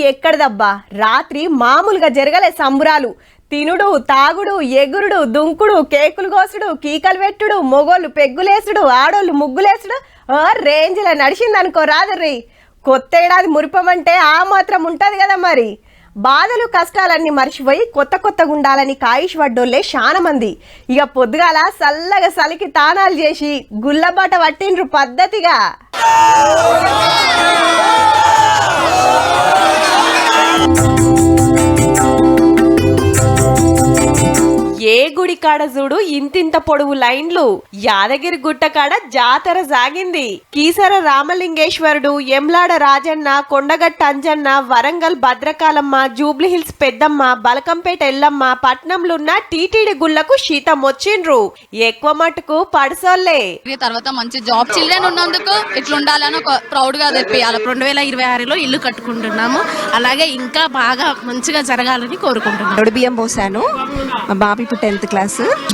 ఎక్కడదబ్బా, రాత్రి మామూలుగా జరగలే సంబురాలు. తినుడు, తాగుడు, ఎగురుడు, దుంకుడు, కేకులు కోసుడు, కీకలు పెట్టుడు, మొగోళ్ళు పెగ్గులేసుడు, ఆడోళ్ళు ముగ్గులేసుడు రేంజ్లో నడిచిందనుకో రాదర్రి. కొత్త ఏడాది మురిపమంటే ఆ మాత్రం ఉంటది కదా మరి. బాధలు కష్టాలన్నీ మర్చిపోయి కొత్తగా ఉండాలని కాయిష్ పడ్డోళ్ళే చాలా మంది. ఇక పొద్దుగాల చల్లగా సలికి తానాలు చేసి గుల్లబాట పట్టిండ్రు పద్ధతిగా. ఏ గుడి కాడ చూడు ఇంతింత పొడవు లైన్లు. యాదగిరి గుట్ట కాడ జాతర సాగింది. కీసర రామలింగేశ్వరుడు, ఎమ్లాడ రాజన్న, కొండగట్ట అంజన్న, వరంగల్ భద్రకాలమ్మ, జూబ్లీహిల్స్ పెద్దమ్మ, బలకంపేట ఎల్లమ్మ, పట్నంలున్న టీటీడీ గుళ్లకు శీతం వచ్చిండ్రు. ఎక్కువ మట్టుకు పడసోళ్లే. తర్వాత మంచి జాబ్ చిల్డ్రన్ ఉన్నందుకు ఇట్లా ఉండాలని ఒక ప్రౌడ్ గా తెప్పియాలి. 2026లో ఇల్లు కట్టుకుంటున్నాము. అలాగే ఇంకా బాగా మంచిగా జరగాలని కోరుకుంటున్నాను. బియ్యం పోసాను. బాబు 10th క్లాస్.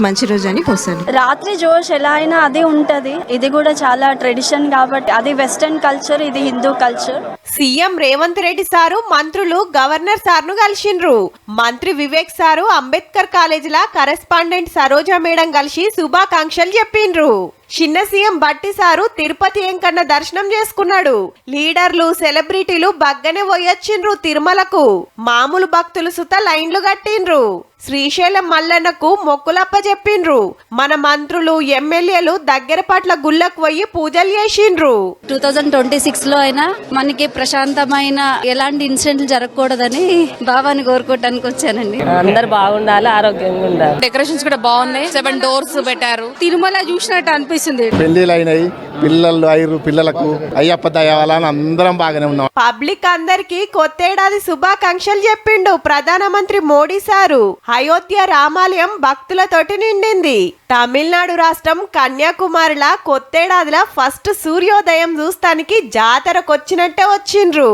మంచి రోజు అని పోసాను. రాత్రి జోష్ ఎలా అయినా అది ఉంటది. ఇది కూడా చాలా ట్రెడిషన్ కాబట్టి అది వెస్టర్న్ కల్చర్, ఇది Hindu culture. CM Revanth Reddy sir మంత్రులు గవర్నర్ సార్ను కలిసిండ్రు. మంత్రి వివేక్ సారు అంబేద్కర్ కాలేజీల కరెస్పాండెంట్ సరోజా మేడం కలిసి శుభాకాంక్షలు చెప్పిండ్రు. చిన్న సీఎం బట్టి సారు తిరుపతి ఎంకన్న దర్శనం చేసుకున్నాడు. లీడర్లు, సెలబ్రిటీలు బగ్గనే పోయొచ్చిండ్రు తిరుమలకు. మామూలు భక్తులు సుత లైన్లు కట్టిండ్రు. శ్రీశైలం మల్లన్నకు మొక్కులప్ప చెప్పిండ్రు. మన మంత్రులు, ఎమ్మెల్యేలు దగ్గర పట్ల గుళ్ళకు పోయి పూజలు చేసిండ్రు. 2026లో అయినా మనకి ప్రశాంతమైన ఎలాంటి ఇన్సిడెంట్లు జరగకూడదని బాబాని కోరుకోవడానికి వచ్చానండి. అందరు బాగుండాలి, ఆరోగ్యంగా ఉండాలి. డెకరేషన్స్ కూడా బాగున్నాయి. 7 doors పెట్టారు. తిరుమల చూసినట్టు అనిపిస్తుంది. పెళ్లిళ్ళు అయినాయి, పిల్లలు అయ్యారు. పిల్లలకు అయ్యప్ప దయవాలని అందరం బాగానే ఉన్నాం. పబ్లిక్ అందరికి కొత్తేడాది శుభాకాంక్షలు చెప్పిండు ప్రధానమంత్రి మోడీ సారు. అయోధ్య రామాలయం భక్తులతోటి నిండింది. తమిళనాడు రాష్ట్రం కన్యాకుమారిలా కొత్తేడాదిలా ఫస్ట్ సూర్యోదయం చూస్తానికి జాతరకొచ్చినట్టే వచ్చిండ్రు.